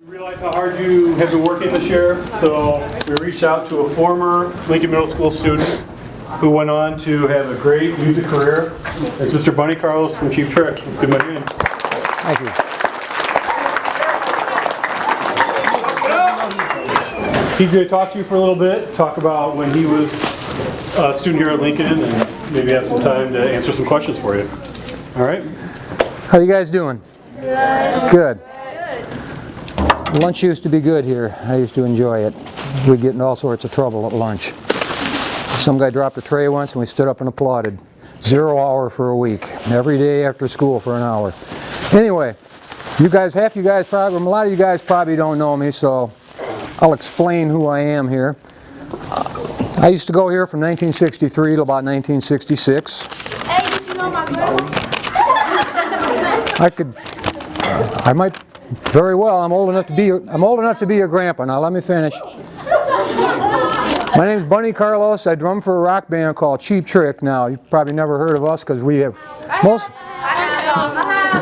Realize how hard you have been working this year, so we reached out to a former Lincoln Middle School student who went on to have a great music career. It's Mr. Bun Carlos from Cheap Trick. Let's give him a hand. Thank you. He's going to talk to you for a little bit, talk about when he was a student here at Lincoln, and maybe have some time to answer some questions for you. All right? How you guys doing? Good. Good. Lunch used to be good here. I used to enjoy it. We'd get in all sorts of trouble at lunch. Some guy dropped a tray once and we stood up and applauded. 0 hour for a week. Every day after school for an hour. Anyway, a lot of you guys probably don't know me, so I'll explain who I am here. I used to go here from 1963 to about 1966. Hey, did you know my grandma? I might very well. I'm old enough to be your grandpa. Now let me finish. My name's Bun Carlos. I drum for a rock band called Cheap Trick. Now you've probably never heard of us because we have most.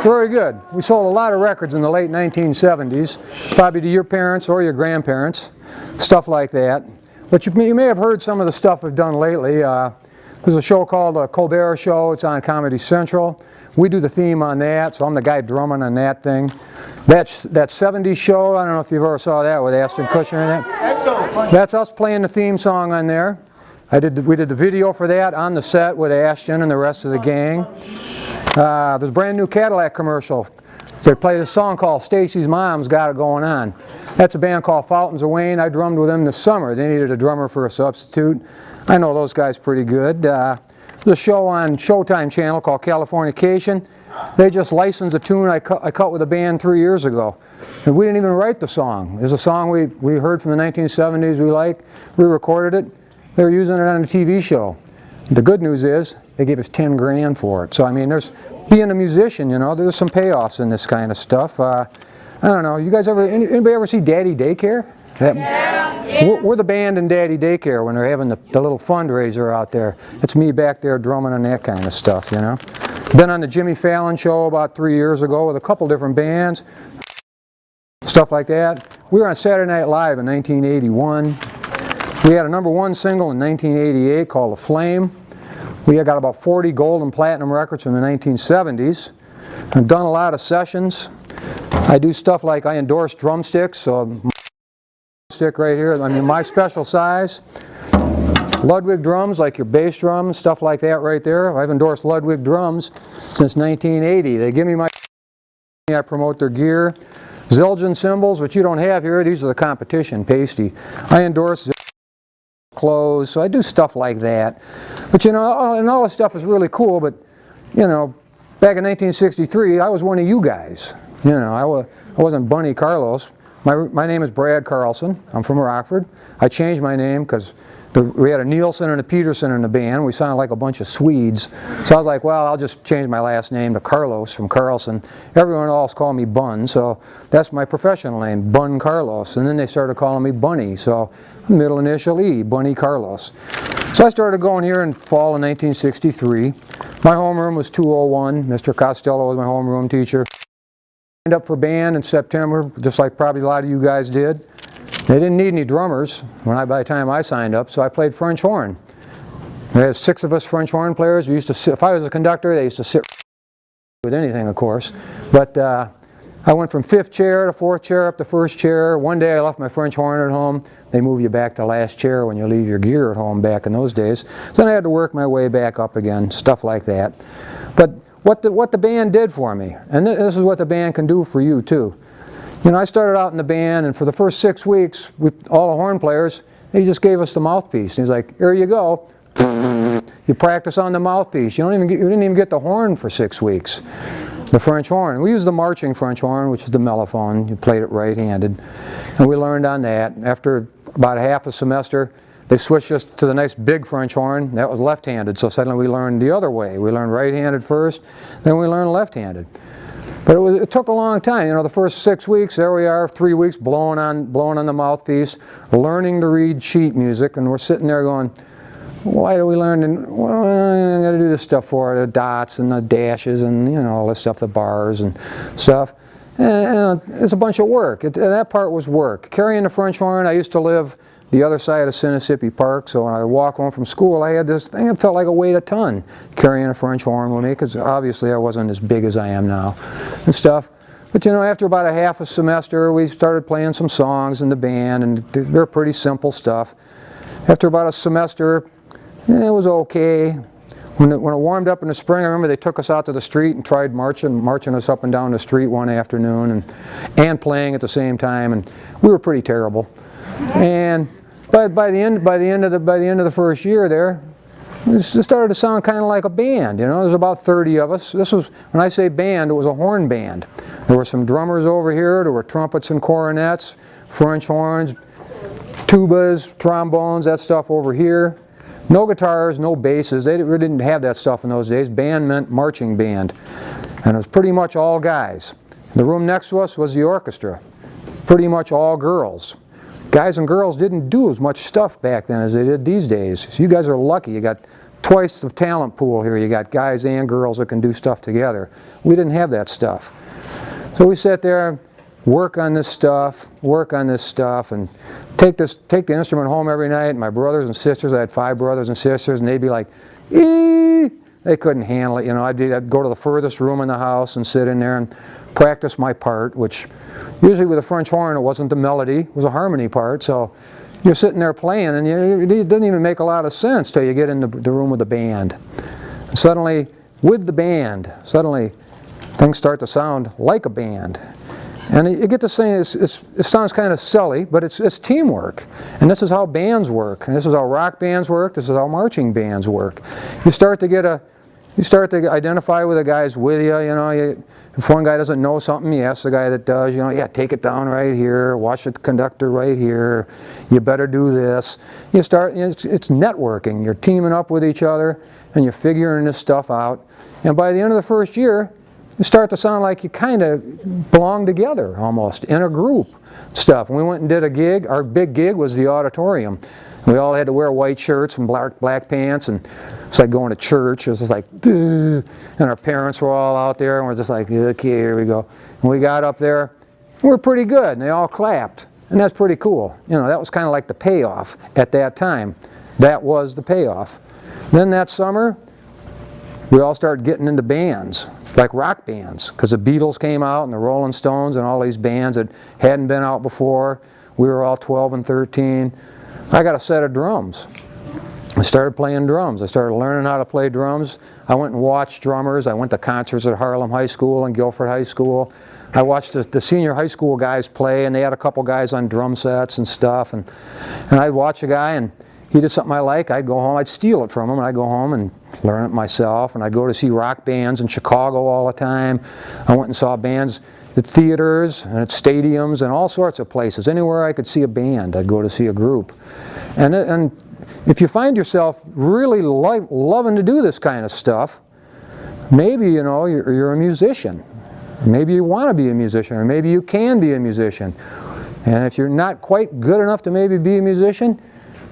Very good. We sold a lot of records in the late 1970s, probably to your parents or your grandparents, stuff like that. But you may have heard some of the stuff we've done lately. There's a show called The Colbert Show. It's on Comedy Central. We do the theme on that, so I'm the guy drumming on that thing. That 70s show, I don't know if you've ever saw that with Ashton Kutcher in it. That's so funny. That's us playing the theme song on there. We did the video for that on the set with Ashton and the rest of the gang. There's a brand new Cadillac commercial. They play this song called Stacy's Mom's Got It Going On. That's a band called Fountains of Wayne. I drummed with them this summer. They needed a drummer for a substitute. I know those guys pretty good. There's a show on Showtime channel called Californication. They just licensed a tune I cut with a band 3 years ago. And we didn't even write the song. There's a song we heard from the 1970s we like. We recorded it. They were using it on a TV show. The good news is they gave us 10 grand for it. So I mean, being a musician, you know, there's some payoffs in this kind of stuff. I don't know. You guys anybody ever see Daddy Daycare? Yeah. We're the band in Daddy Daycare when they're having the little fundraiser out there. It's me back there drumming and that kind of stuff, you know. Been on the Jimmy Fallon show about 3 years ago with a couple different bands, stuff like that. We were on Saturday Night Live in 1981. We had a #1 single in 1988 called The Flame. We got about 40 gold and platinum records from the 1970s. I've done a lot of sessions. I do stuff like I endorse drumsticks, so stick right here, I mean my special size. Ludwig drums, like your bass drums, stuff like that right there. I've endorsed Ludwig drums since 1980. They give me my, I promote their gear. Zildjian cymbals, which you don't have here, these are the competition, pasty. I endorse clothes, so I do stuff like that. But you know, and all this stuff is really cool, but you know, back in 1963, I was one of you guys. You know, I wasn't Bun Carlos. My name is Brad Carlson. I'm from Rockford. I changed my name because we had a Nielsen and a Peterson in the band. We sounded like a bunch of Swedes. So I was like, well, I'll just change my last name to Carlos from Carlson. Everyone else called me Bun, so that's my professional name, Bun Carlos. And then they started calling me Bunny, so middle initial E, Bun Carlos. So I started going here in fall of 1963. My homeroom was 201. Mr. Costello was my homeroom teacher. Signed up for band in September, just like probably a lot of you guys did. They didn't need any drummers by the time I signed up, so I played French horn. There was 6 of us French horn players. We used to sit, if I was a conductor, they used to sit with anything, of course. But I went from 5th chair to 4th chair up to 1st chair. One day I left my French horn at home. They move you back to last chair when you leave your gear at home back in those days. So then I had to work my way back up again, stuff like that. But what the band did for me, and this is what the band can do for you too. You know, I started out in the band, and for the first 6 weeks, with all the horn players, he just gave us the mouthpiece. And he's like, here you go. You practice on the mouthpiece. You didn't even get the horn for 6 weeks, the French horn. We used the marching French horn, which is the mellophone. You played it right-handed. And we learned on that. After about half a semester, they switched us to the nice big French horn. That was left-handed, so suddenly we learned the other way. We learned right-handed first, then we learned left-handed. But it took a long time. You know, the first 6 weeks, there we are, 3 weeks blowing on the mouthpiece, learning to read sheet music, and we're sitting there going, why do we learn? Well, I got to do this stuff for it, the dots and the dashes and, you know, all this stuff, the bars and stuff. And it's a bunch of work. That part was work. Carrying the French horn, I used to live the other side of Sinisippi Park, so when I would walk home from school, I had this thing that felt like a weight a ton carrying a French horn with me, because obviously I wasn't as big as I am now and stuff. But you know, after about a half a semester, we started playing some songs in the band, and they're pretty simple stuff. After about a semester, it was okay. When it warmed up in the spring, I remember they took us out to the street and tried marching us up and down the street one afternoon, and playing at the same time, and we were pretty terrible. And by the end of the first year there, it started to sound kind of like a band. You know, there's about 30 of us. This was, when I say band, it was a horn band. There were some drummers over here. There were trumpets and cornets, French horns, tubas, trombones, that stuff over here. No guitars, no basses. They really didn't have that stuff in those days. Band meant marching band. And it was pretty much all guys. The room next to us was the orchestra. Pretty much all girls. Guys and girls didn't do as much stuff back then as they did these days. So you guys are lucky. You got twice the talent pool here. You got guys and girls that can do stuff together. We didn't have that stuff. So we sat there, work on this stuff, and take the instrument home every night. My brothers and sisters, I had 5 brothers and sisters, and they'd be like, ee! They couldn't handle it. You know, I'd go to the furthest room in the house and sit in there and practice my part, which usually with a French horn it wasn't the melody, it was a harmony part. So you're sitting there playing, and it didn't even make a lot of sense till you get in the room with the band. And suddenly, with the band, things start to sound like a band. And you get to saying it sounds kind of silly, but it's teamwork. And this is how bands work. And this is how rock bands work. This is how marching bands work. You start to identify with the guys with you. You know, if one guy doesn't know something, you ask the guy that does. You know, yeah, take it down right here. Watch the conductor right here. You better do this. You start. It's networking. You're teaming up with each other, and you're figuring this stuff out. And by the end of the first year, you start to sound like you kind of belong together almost in a group stuff. And we went and did a gig. Our big gig was the auditorium. We all had to wear white shirts and black pants, and it's like going to church. It was just like, duh. And our parents were all out there, and we're just like, okay, here we go. And we got up there, and we were pretty good, and they all clapped. And that's pretty cool. You know, that was kind of like the payoff at that time. That was the payoff. Then that summer, we all started getting into bands, like rock bands, because the Beatles came out and the Rolling Stones and all these bands that hadn't been out before. We were all 12 and 13. I got a set of drums. I started playing drums. I started learning how to play drums. I went and watched drummers. I went to concerts at Harlem High School and Guilford High School. I watched the senior high school guys play, and they had a couple guys on drum sets and stuff. And I'd watch a guy, and he did something I like. I'd go home, I'd steal it from him, and I'd go home and learn it myself. And I'd go to see rock bands in Chicago all the time. I went and saw bands at theaters and at stadiums and all sorts of places. Anywhere I could see a band, I'd go to see a group. And if you find yourself really loving to do this kind of stuff, maybe, you know, you're a musician. Maybe you want to be a musician, or maybe you can be a musician. And if you're not quite good enough to maybe be a musician,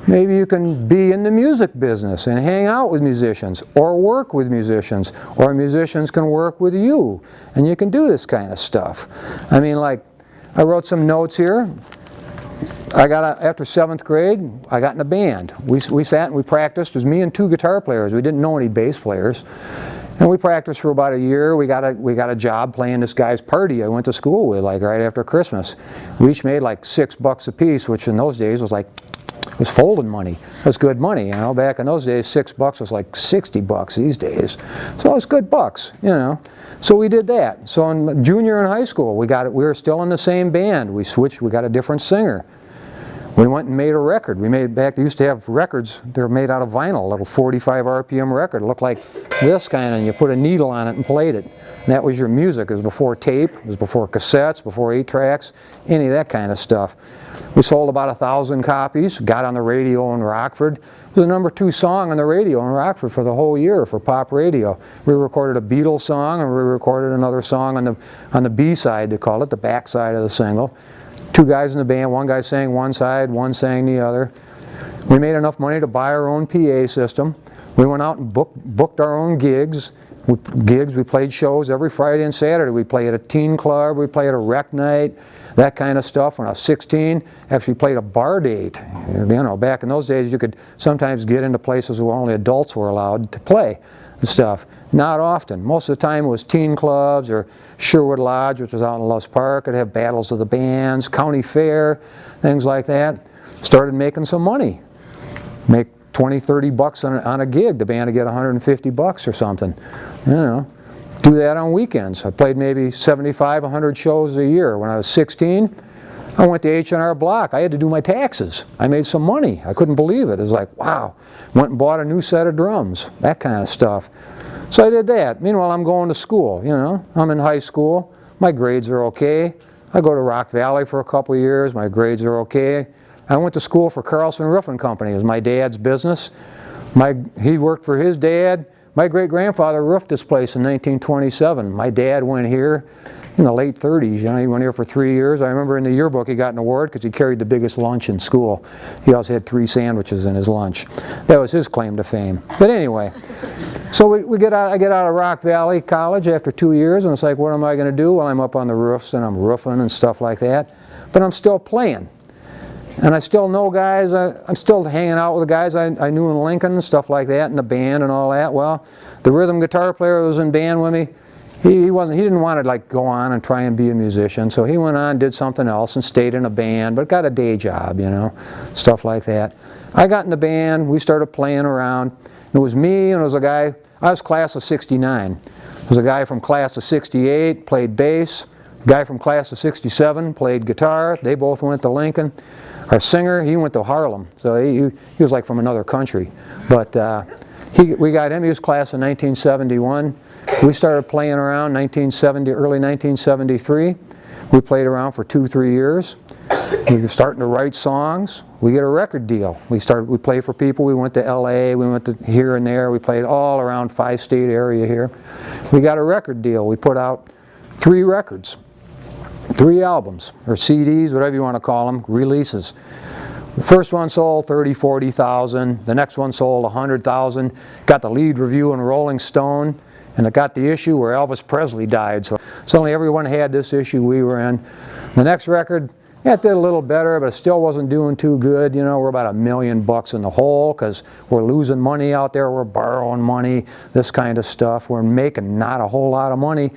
maybe you can be in the music business and hang out with musicians or work with musicians, or musicians can work with you and you can do this kind of stuff. I mean, like, I wrote some notes here. After 7th grade, I got in a band. We sat and we practiced. It was me and 2 guitar players. We didn't know any bass players. And we practiced for about a year. We got a job playing this guy's party I went to school with, like right after Christmas. We each made like $6 a piece, which in those days was like, it was folding money. It was good money, you know. Back in those days, $6 was like $60 these days. So it was good bucks, you know. So we did that. So in junior in high school, we were still in the same band. We switched. We got a different singer. We went and made a record. They used to have records. They were made out of vinyl, a little 45 RPM record. It looked like this kind of, and you put a needle on it and played it. And that was your music. It was before tape. It was before cassettes, before 8-tracks, any of that kind of stuff. We sold about 1,000 copies, got on the radio in Rockford. It was the #2 song on the radio in Rockford for the whole year for pop radio. We recorded a Beatles song, and we recorded another song on the B side, they called it, the back side of the single. 2 guys in the band, one guy sang one side, one sang the other. We made enough money to buy our own PA system. We went out and booked our own gigs. gigs. We played shows every Friday and Saturday. We played at a teen club, we played at a rec night, that kind of stuff. When I was 16, actually played a bar date. You know, back in those days you could sometimes get into places where only adults were allowed to play and stuff. Not often. Most of the time it was teen clubs or Sherwood Lodge, which was out in Loves Park. I'd have battles of the bands, county fair, things like that. Started making some money. Make 20, 30 bucks on a gig. The band would get 150 bucks or something. You know, do that on weekends. I played maybe 75, 100 shows a year. When I was 16, I went to H&R Block. I had to do my taxes. I made some money. I couldn't believe it. It was like, wow. Went and bought a new set of drums, that kind of stuff. So I did that. Meanwhile, I'm going to school, you know. I'm in high school. My grades are okay. I go to Rock Valley for a couple of years. My grades are okay. I went to school for Carlson Roofing Company. It was my dad's business. He worked for his dad. My great-grandfather roofed this place in 1927. My dad went here in the late 30s. You know, he went here for 3 years. I remember in the yearbook he got an award because he carried the biggest lunch in school. He also had 3 sandwiches in his lunch. That was his claim to fame. But anyway, so I get out of Rock Valley College after 2 years, and it's like, what am I going to do? Well, I'm up on the roofs and I'm roofing and stuff like that. But I'm still playing. And I still know guys, I'm still hanging out with the guys I knew in Lincoln and stuff like that, in the band and all that. Well, the rhythm guitar player who was in band with me, he didn't want to like go on and try and be a musician, so he went on, did something else and stayed in a band, but got a day job, you know, stuff like that. I got in the band, we started playing around. It was me and it was a guy, I was class of 69. There was a guy from class of 68, played bass. A guy from class of 67 played guitar. They both went to Lincoln. Our singer, he went to Harlem, so he was like from another country. But we got him, he was class of 1971. We started playing around early 1973. We played around for 2-3 years. We were starting to write songs. We get a record deal. We played for people. We went to LA, we went to here and there. We played all around 5-state area here. We got a record deal. We put out 3 records. 3 albums, or CDs, whatever you want to call them, releases. The first one sold 30, 40,000. The next one sold 100,000. Got the lead review in Rolling Stone, and it got the issue where Elvis Presley died. So suddenly everyone had this issue we were in. The next record, yeah, it did a little better, but it still wasn't doing too good. You know, we're about $1 million in the hole because we're losing money out there. We're borrowing money, this kind of stuff. We're making not a whole lot of money.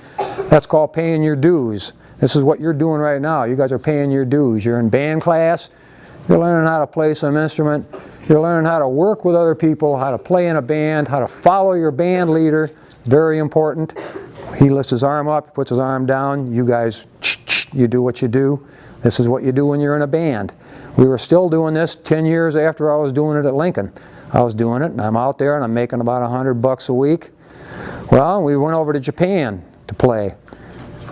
That's called paying your dues. This is what you're doing right now. You guys are paying your dues. You're in band class. You're learning how to play some instrument. You're learning how to work with other people, how to play in a band, how to follow your band leader. Very important. He lifts his arm up, puts his arm down. You guys, you do what you do. This is what you do when you're in a band. We were still doing this 10 years after I was doing it at Lincoln. I was doing it, and I'm out there, and I'm making about 100 bucks a week. Well, we went over to Japan to play.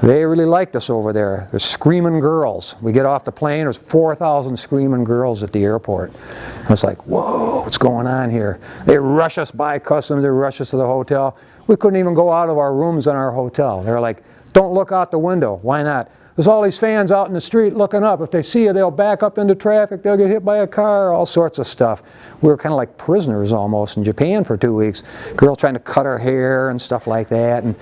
They really liked us over there. There's screaming girls. We get off the plane, there's 4,000 screaming girls at the airport. And it's like, whoa, what's going on here? They rush us by customs, they rush us to the hotel. We couldn't even go out of our rooms in our hotel. They're like, don't look out the window. Why not? There's all these fans out in the street looking up. If they see you, they'll back up into traffic, they'll get hit by a car, all sorts of stuff. We were kind of like prisoners almost in Japan for 2 weeks. Girls trying to cut our hair and stuff like that. And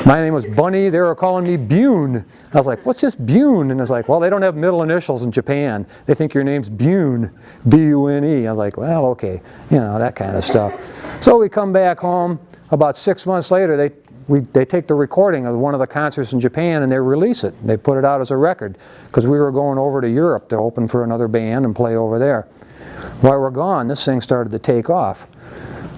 my name was Bunny, they were calling me Bun. I was like, what's this Bun? And it's like, well, they don't have middle initials in Japan. They think your name's Bun, B-U-N-E. I was like, well, okay, you know, that kind of stuff. So we come back home. About 6 months later, they take the recording of one of the concerts in Japan and they release it. They put it out as a record because we were going over to Europe to open for another band and play over there. While we're gone, this thing started to take off.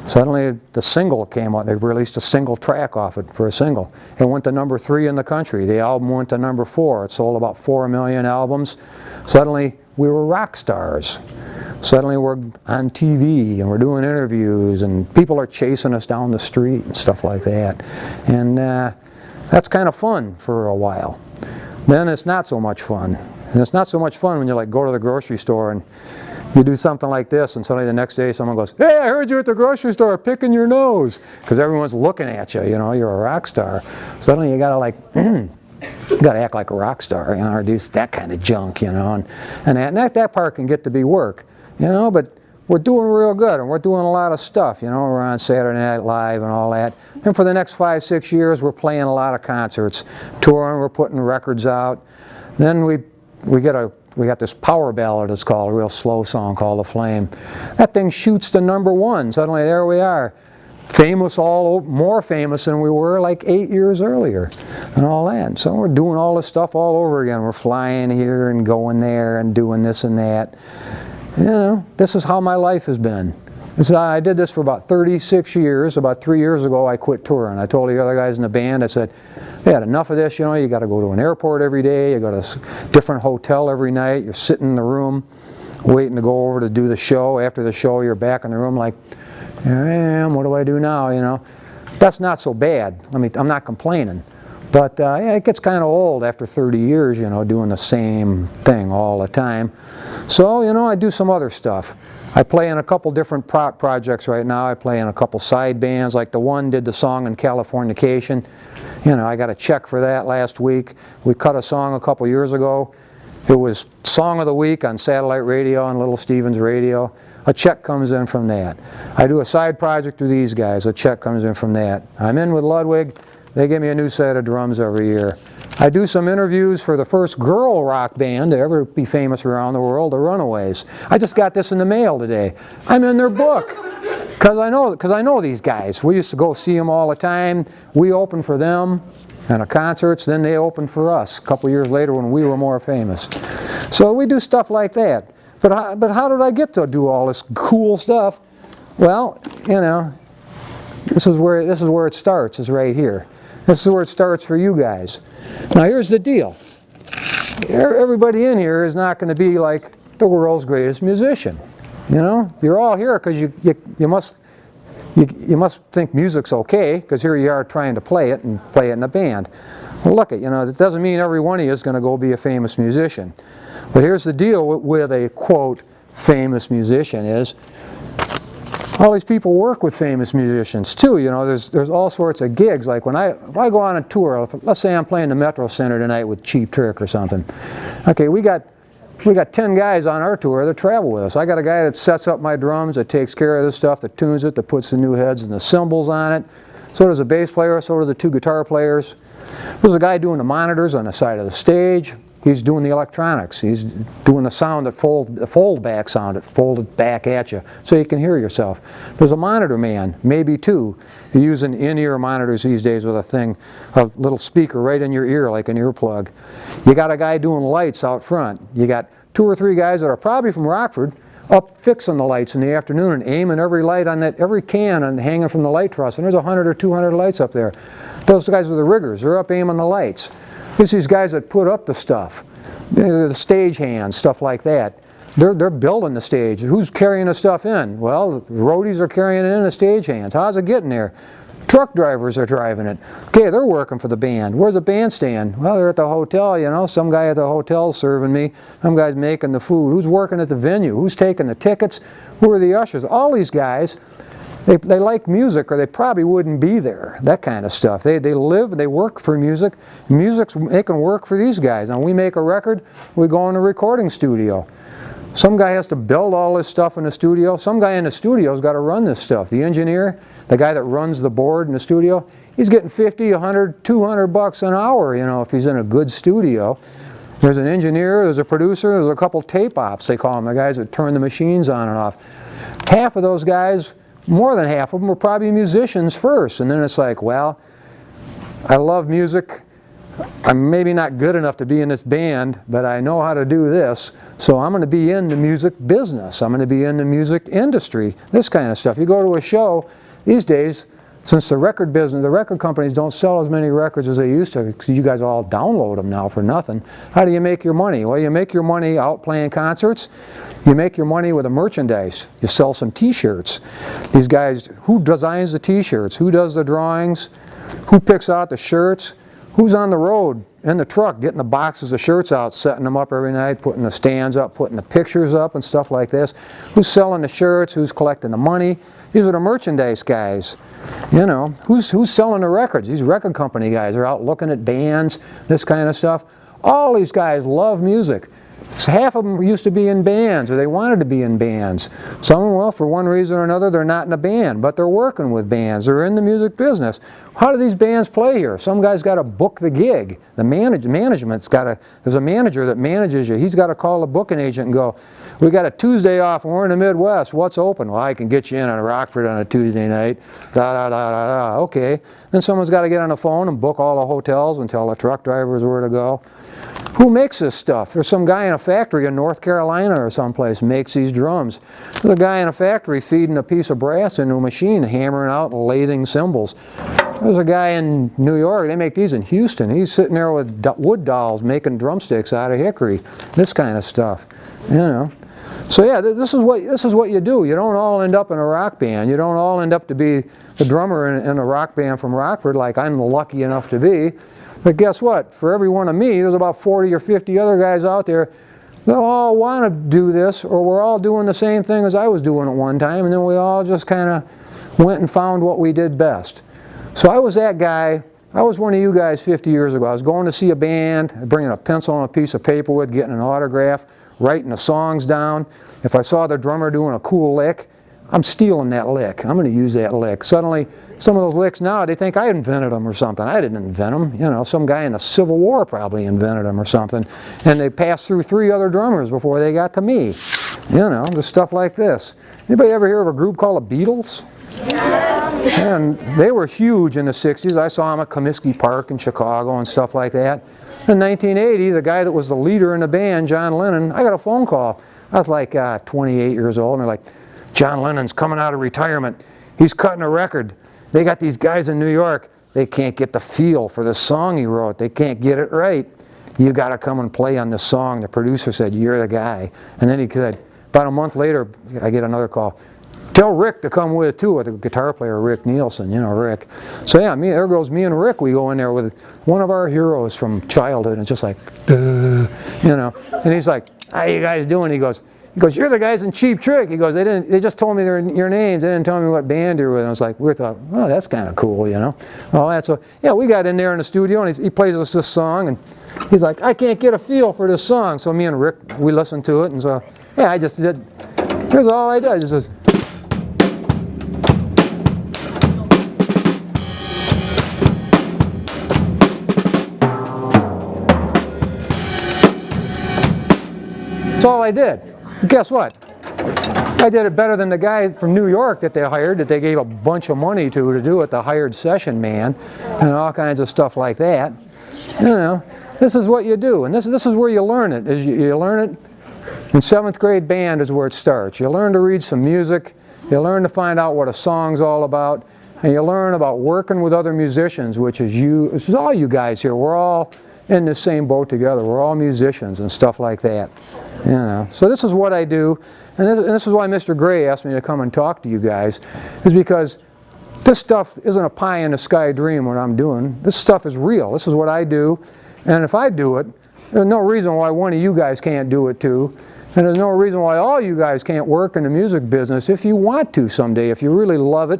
Suddenly the single came out. They released a single track off it for a single. It went to number 3 in the country. The album went to number 4. It sold about 4 million albums. Suddenly we were rock stars. Suddenly we're on TV and we're doing interviews and people are chasing us down the street and stuff like that. And that's kind of fun for a while. Then it's not so much fun. And it's not so much fun when you like go to the grocery store and you do something like this and suddenly the next day someone goes, hey, I heard you at the grocery store picking your nose. Because everyone's looking at you, you know, you're a rock star. Suddenly you gotta like, you gotta act like a rock star, you know, or do that kind of junk, you know. And that part can get to be work. You know, but we're doing real good, and we're doing a lot of stuff. You know, we're on Saturday Night Live and all that. And for the next 5-6 years, we're playing a lot of concerts, touring. We're putting records out. Then we got this power ballad. It's called, a real slow song called "The Flame." That thing shoots to #1. Suddenly, there we are, famous, more famous than we were like 8 years earlier, and all that. And so we're doing all this stuff all over again. We're flying here and going there and doing this and that. You know, this is how my life has been. I did this for about 36 years. About 3 years ago, I quit touring. I told the other guys in the band, I said, "I had enough of this. You know, you got to go to an airport every day. You go to a different hotel every night. You're sitting in the room, waiting to go over to do the show. After the show, you're back in the room like, here I am. What do I do now? You know, that's not so bad. I mean, I'm not complaining, but yeah, it gets kind of old after 30 years. You know, doing the same thing all the time. So, you know, I do some other stuff. I play in a couple different projects right now. I play in a couple side bands, like the one did the song in Californication. You know, I got a check for that last week. We cut a song a couple years ago. It was Song of the Week on satellite radio on Little Stevens Radio. A check comes in from that. I do a side project with these guys. A check comes in from that. I'm in with Ludwig. They give me a new set of drums every year. I do some interviews for the first girl rock band to ever be famous around the world, the Runaways. I just got this in the mail today. I'm in their book because I know these guys. We used to go see them all the time. We opened for them and the concerts, then they opened for us a couple years later when we were more famous. So we do stuff like that. But how did I get to do all this cool stuff? Well, you know, this is where it starts, is right here. This is where it starts for you guys. Now here's the deal. Everybody in here is not going to be like the world's greatest musician. You know, you're all here because you must think music's okay, because here you are trying to play it in a band. Well, look, you know, it doesn't mean every one of you is going to go be a famous musician. But here's the deal with a, quote, famous musician is, all these people work with famous musicians too. You know, there's all sorts of gigs. Like when I go on a tour, let's say I'm playing the Metro Center tonight with Cheap Trick or something. Okay, we got 10 guys on our tour that travel with us. I got a guy that sets up my drums, that takes care of this stuff, that tunes it, that puts the new heads and the cymbals on it. So does a bass player, so do the 2 guitar players. There's a guy doing the monitors on the side of the stage. He's doing the electronics. He's doing the sound, the fold back sound, that folded back at you so you can hear yourself. There's a monitor man, maybe 2. You're using in-ear monitors these days with a little speaker right in your ear like an earplug. You got a guy doing lights out front. You got 2 or 3 guys that are probably from Rockford up fixing the lights in the afternoon and aiming every light on every can and hanging from the light truss. And there's 100 or 200 lights up there. Those guys are the riggers. They're up aiming the lights. There's these guys that put up the stuff, the stage hands, stuff like that. They're building the stage. Who's carrying the stuff in? Well, the roadies are carrying it in, the stage hands. How's it getting there? Truck drivers are driving it. Okay, they're working for the band. Where's the bandstand? Well, they're at the hotel, you know. Some guy at the hotel serving me. Some guy's making the food. Who's working at the venue? Who's taking the tickets? Who are the ushers? All these guys, they like music, or they probably wouldn't be there. That kind of stuff. They live, they work for music. Music's making work for these guys. Now we make a record, we go in a recording studio. Some guy has to build all this stuff in the studio. Some guy in the studio's got to run this stuff. The engineer, the guy that runs the board in the studio, he's getting 50, 100, 200 bucks an hour, you know, if he's in a good studio. There's an engineer, there's a producer, there's a couple tape ops, they call them, the guys that turn the machines on and off. Half of those guys, more than half of them, were probably musicians first. And then it's like, well, I love music. I'm maybe not good enough to be in this band, but I know how to do this, so I'm going to be in the music business. I'm going to be in the music industry, this kind of stuff. You go to a show these days, since the record business, the record companies don't sell as many records as they used to, because you guys all download them now for nothing. How do you make your money? Well, you make your money out playing concerts. You make your money with the merchandise. You sell some t-shirts. These guys, who designs the t-shirts? Who does the drawings? Who picks out the shirts? Who's on the road in the truck getting the boxes of shirts out, setting them up every night, putting the stands up, putting the pictures up and stuff like this? Who's selling the shirts? Who's collecting the money? These are the merchandise guys. You know, who's selling the records? These record company guys are out looking at bands, this kind of stuff. All these guys love music. half of them used to be in bands, or they wanted to be in bands. Some of them, well, for one reason or another, they're not in a band, but they're working with bands. They're in the music business. How do these bands play here? Some guy's got to book the gig. The management's got to, there's a manager that manages you. He's got to call a booking agent and go, we got a Tuesday off and we're in the Midwest. What's open? Well, I can get you in on Rockford on a Tuesday night. Da, da, da, da, da. Okay. Then someone's got to get on the phone and book all the hotels and tell the truck drivers where to go. Who makes this stuff? There's some guy in a factory in North Carolina or someplace makes these drums. There's a guy in a factory feeding a piece of brass into a machine, hammering out and lathing cymbals. There's a guy in New York, they make these in Houston. He's sitting there with wood dolls making drumsticks out of hickory. This kind of stuff, you know. So yeah, this is what you do. You don't all end up in a rock band. You don't all end up to be the drummer in a rock band from Rockford like I'm lucky enough to be. But guess what? For every one of me, there's about 40 or 50 other guys out there that all want to do this, or we're all doing the same thing as I was doing at one time, and then we all just kind of went and found what we did best. So I was that guy. I was one of you guys 50 years ago. I was going to see a band, bringing a pencil and a piece of paper with, getting an autograph, writing the songs down. If I saw the drummer doing a cool lick, I'm stealing that lick. I'm going to use that lick. Suddenly, some of those licks now, they think I invented them or something. I didn't invent them. You know, some guy in the Civil War probably invented them or something. And they passed through 3 other drummers before they got to me. You know, there's stuff like this. Anybody ever hear of a group called the Beatles? Yes. And they were huge in the 60s. I saw them at Comiskey Park in Chicago and stuff like that. In 1980, the guy that was the leader in the band, John Lennon, I got a phone call. I was like 28 years old, and they're like, John Lennon's coming out of retirement. He's cutting a record. They got these guys in New York. They can't get the feel for the song he wrote. They can't get it right. You got to come and play on this song. The producer said, you're the guy. And then he said, about a month later, I get another call. Tell Rick to come with too, with the guitar player, Rick Nielsen, you know, Rick. So yeah, there goes me and Rick. We go in there with one of our heroes from childhood, and it's just like, you know. And he's like, how you guys doing? He goes, you're the guys in Cheap Trick. He goes, they just told me your names. They didn't tell me what band you're with. And I was like, we thought, well, that's kind of cool, you know. All that. So yeah, we got in there in the studio, and he plays us this song, and he's like, I can't get a feel for this song. So me and Rick, we listened to it, and so yeah, I just did. Here's all I did. I just. That's all I did. Guess what? I did it better than the guy from New York that they hired, that they gave a bunch of money to do it, the hired session man, and all kinds of stuff like that. You know, this is what you do, and this is where you learn it. You learn it in 7th grade band is where it starts. You learn to read some music, you learn to find out what a song's all about, and you learn about working with other musicians, which is all you guys here. We're all in the same boat together. We're all musicians and stuff like that. You know, so this is what I do, and this is why Mr. Gray asked me to come and talk to you guys, is because this stuff isn't a pie in the sky dream what I'm doing. This stuff is real. This is what I do, and if I do it, there's no reason why one of you guys can't do it too, and there's no reason why all you guys can't work in the music business if you want to someday, if you really love it,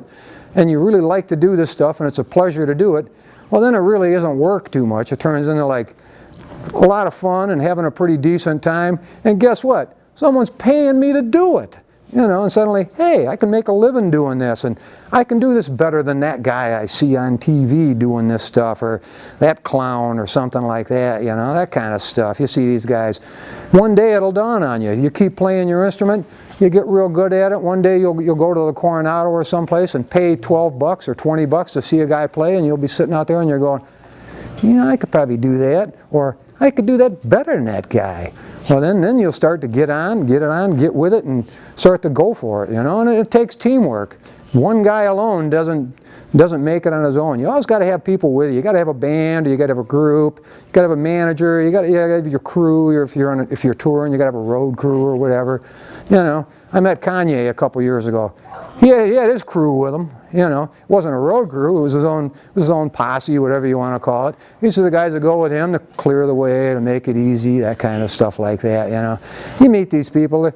and you really like to do this stuff, and it's a pleasure to do it. Well, then it really isn't work too much. It turns into like a lot of fun and having a pretty decent time. And guess what? Someone's paying me to do it. You know, and suddenly, hey, I can make a living doing this, and I can do this better than that guy I see on TV doing this stuff, or that clown or something like that, you know, that kind of stuff. You see these guys. One day it'll dawn on you. You keep playing your instrument, you get real good at it. One day you'll go to the Coronado or someplace and pay $12 or $20 to see a guy play, and you'll be sitting out there and you're going, you know, I could probably do that, or I could do that better than that guy. Well, then you'll start to get with it, and start to go for it, you know. And it takes teamwork. One guy alone doesn't make it on his own. You always got to have people with you. You got to have a band, or you got to have a group. You got to have a manager. You got to have your crew. Or if you're touring, you got to have a road crew or whatever. You know, I met Kanye a couple years ago. He had his crew with him. You know, it wasn't a road crew. It was his own posse, whatever you want to call it. These are the guys that go with him to clear the way, to make it easy, that kind of stuff like that. You know, you meet these people.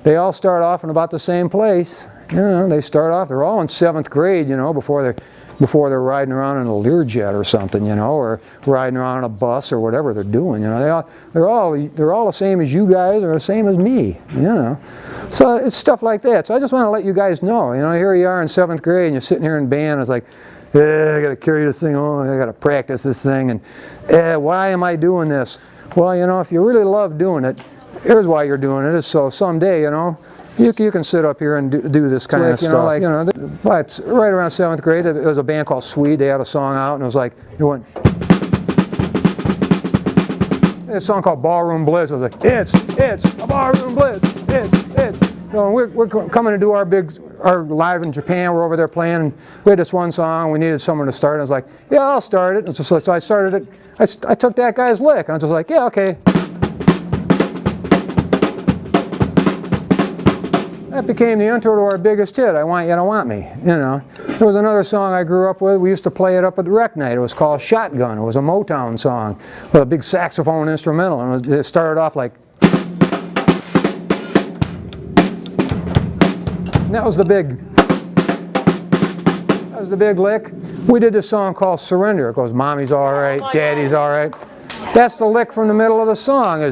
They all start off in about the same place. You know, they start off, they're all in 7th grade, you know, before they're riding around in a Learjet or something, you know, or riding around on a bus or whatever they're doing, you know. They're all the same as you guys or the same as me, you know. So it's stuff like that. So I just want to let you guys know, you know, here you are in 7th grade and you're sitting here in band and it's like, I got to carry this thing on, I got to practice this thing, and why am I doing this? Well, you know, if you really love doing it, here's why you're doing it, is so someday, you know, you can sit up here and do this kind of stuff. You know, but right around 7th grade, there was a band called Sweet. They had a song out, and it was like, it went. A song called Ballroom Blitz. It was like, it's a ballroom blitz. It's. You know, we're coming to do our live in Japan. We're over there playing, and we had this one song. We needed someone to start, and I was like, yeah, I'll start it. And so I started it. I took that guy's lick, and I was just like, yeah, okay. That became the intro to our biggest hit, I Want You to Want Me, you know. There was another song I grew up with. We used to play it up at the rec night. It was called Shotgun. It was a Motown song with a big saxophone instrumental, and it started off like. And that was the big lick. We did this song called Surrender. It goes, Mommy's all right, Daddy's all right. That's the lick from the middle of the song.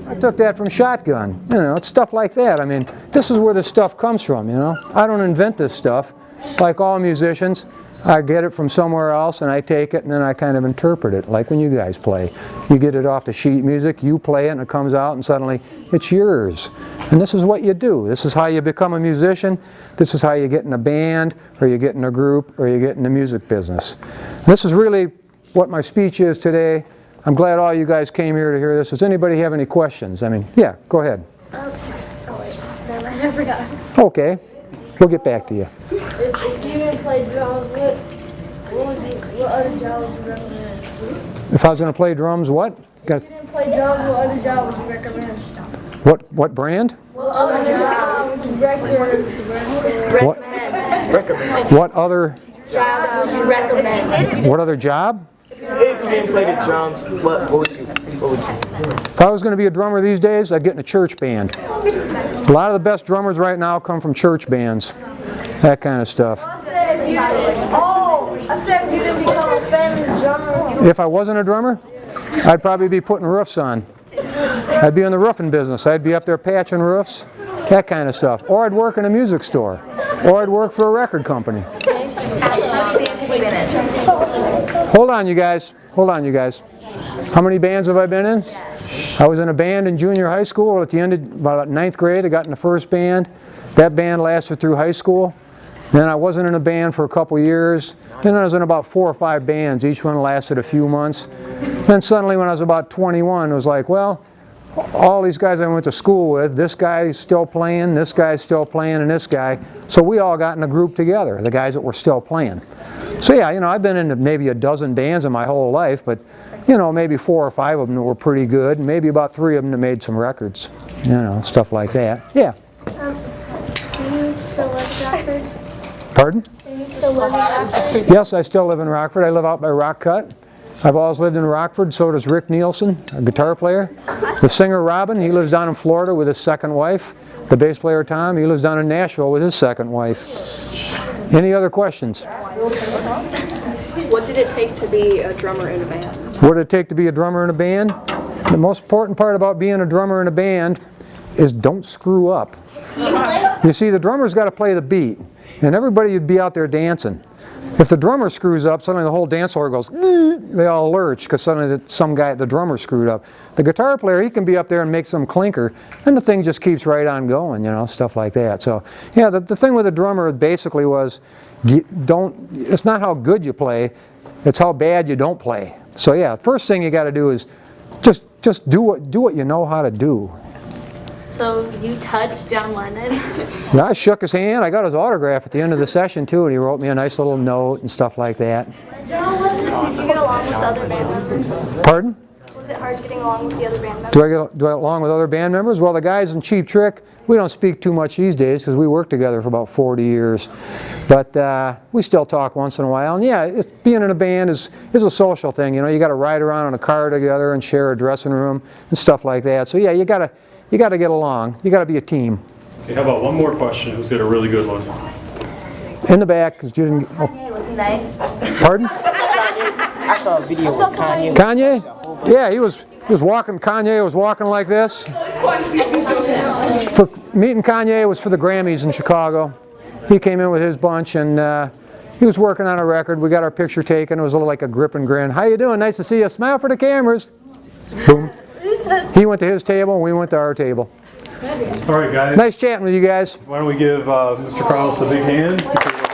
I took that from Shotgun. You know, it's stuff like that. I mean, this is where the stuff comes from, you know. I don't invent this stuff. Like all musicians, I get it from somewhere else and I take it and then I kind of interpret it, like when you guys play. You get it off the sheet music, you play it and it comes out and suddenly it's yours. And this is what you do. This is how you become a musician. This is how you get in a band, or you get in a group, or you get in the music business. This is really what my speech is today. I'm glad all you guys came here to hear this. Does anybody have any questions? I mean, yeah, go ahead. Never mind, I forgot. Okay, we'll get back to you. If you didn't play drums, what other job would you recommend? If I was going to play drums, what? If you didn't play drums, what other job would you recommend? What brand? What other job would you recommend? What other Job would you recommend? what other job? If you didn't play the drums, what would you? If I was going to be a drummer these days, I'd get in a church band. A lot of the best drummers right now come from church bands. That kind of stuff. I said if you didn't become a famous drummer. If I wasn't a drummer, I'd probably be putting roofs on. I'd be in the roofing business. I'd be up there patching roofs, that kind of stuff. Or I'd work in a music store. Or I'd work for a record company. Hold on, you guys. Hold on, you guys. How many bands have I been in? I was in a band in junior high school. At the end of about 9th grade, I got in the first band. That band lasted through high school. Then I wasn't in a band for a couple years. Then I was in about 4 or 5 bands. Each one lasted a few months. Then suddenly when I was about 21, it was like, well, all these guys I went to school with, this guy's still playing, this guy's still playing, and this guy. So we all got in a group together, the guys that were still playing. So yeah, you know, I've been in maybe a dozen bands in my whole life, but you know, maybe 4 or 5 of them were pretty good, and maybe about 3 of them that made some records. You know, stuff like that. Yeah. Do you still live in Rockford? Pardon? Do you still live in Rockford? Yes, I still live in Rockford. I live out by Rock Cut. I've always lived in Rockford, so does Rick Nielsen, a guitar player. The singer Robin, he lives down in Florida with his second wife. The bass player Tom, he lives down in Nashville with his second wife. Any other questions? What did it take to be a drummer in a band? What did it take to be a drummer in a band? The most important part about being a drummer in a band is don't screw up. You see, the drummer's got to play the beat, and everybody would be out there dancing. If the drummer screws up, suddenly the whole dance floor goes, they all lurch because suddenly some guy, the drummer, screwed up. The guitar player, he can be up there and make some clinker, and the thing just keeps right on going, you know, stuff like that. So, yeah, the thing with the drummer basically was, it's not how good you play, it's how bad you don't play. So, yeah, first thing you got to do is just do what you know how to do. So you touched John Lennon? Yeah, I shook his hand. I got his autograph at the end of the session too, and he wrote me a nice little note and stuff like that. John Lennon, did you get along with the other band members? Pardon? Was it hard getting along with the other band members? Do I get along with other band members? Well, the guys in Cheap Trick, we don't speak too much these days because we worked together for about 40 years. But we still talk once in a while. And yeah, being in a band is a social thing. You know, you got to ride around in a car together and share a dressing room and stuff like that. So yeah, you got you got to get along. You got to be a team. Okay, how about one more question? Who's got a really good one? In the back, 'cause you didn't. Oh, Was he nice? pardon? I saw a video with Kanye. Kanye? Yeah, he was walking. Kanye was walking like this. For meeting Kanye was for the Grammys in Chicago. He came in with his bunch and he was working on a record. We got our picture taken. It was a little like a grip and grin. How you doing? Nice to see you. Smile for the cameras. Boom. He went to his table and we went to our table. All right, guys. Nice chatting with you guys. Why don't we give Mr. Carlos a big hand?